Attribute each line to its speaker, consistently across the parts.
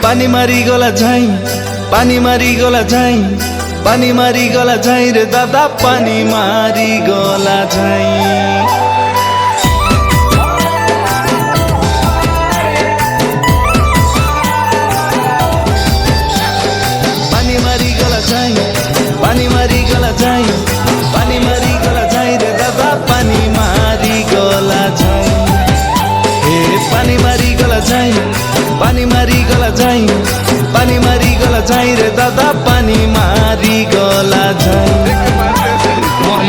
Speaker 1: पानी मारी गला जाई, पानी मारी गला जाई, पानी मारी गला जाई रे दादा, पानी मारी गला जाई। पानी मारी गला जाई, पानी मारी गला जाई, पानी मारी गला जाई रे दादा, पानी मारी गला जाई। ए पानी मारी गला जाई, पानी मारी गला जाई, पानी मारी गला जाई रे दादा, पानी मारी गला जाई।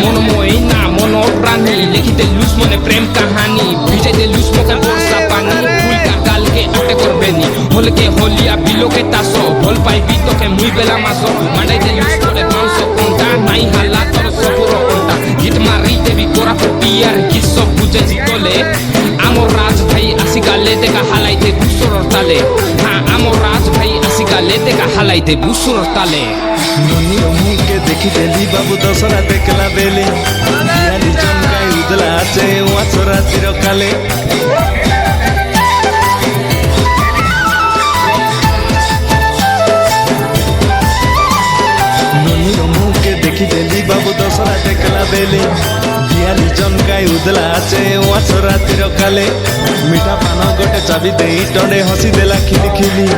Speaker 2: মন মই না মনৰ প্ৰাণী লিখিতে লুজ মনে প্রেম কাহানি ভিজাইতে লুজ মুখে বর্ষা পানি ফুলকা কালকে আটে করবে নি হলকে হলিয়া বিলোকে তাস ভল পাইবি তোকে মুই বেলা মাস মানাইতে লুজ করে মাংস কোনটা নাই হালা তোর সপুর কোনটা গীত মারি দেবি কোরা ফুটিয়ার কি সব বুঝে জিতলে আমর রাজ ভাই আসি গালে দেখা হালাইতে বুসুর তালে হ্যাঁ আমর রাজ ভাই আসি গালে দেখা হালাইতে বুসুর তালে।
Speaker 1: मुझे देखी देली बाबू दसरा देखला बेले बियाली चमकाई उदला आचे वासरा चिरकाले। मुझे देखी देली बाबू दसरा देखला बेले बियाली चमकाई उदला आचे वासरा चिरकाले। मीठा पान गोटे चाबी दे टंडे हसी देला खिली खिली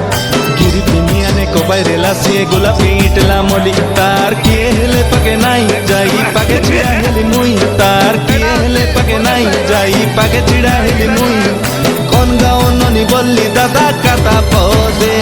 Speaker 1: गिरी पिनियाने कोबाई रेला सिए गोलापी इटला मोली तार किए हेले पके नाई जाई पके चिड़ा हेली मुई तार किए हेले पके नाई जाई पके चिड़ा हेली मुई कौन गाँव ननी बोली दादा काता पौधे।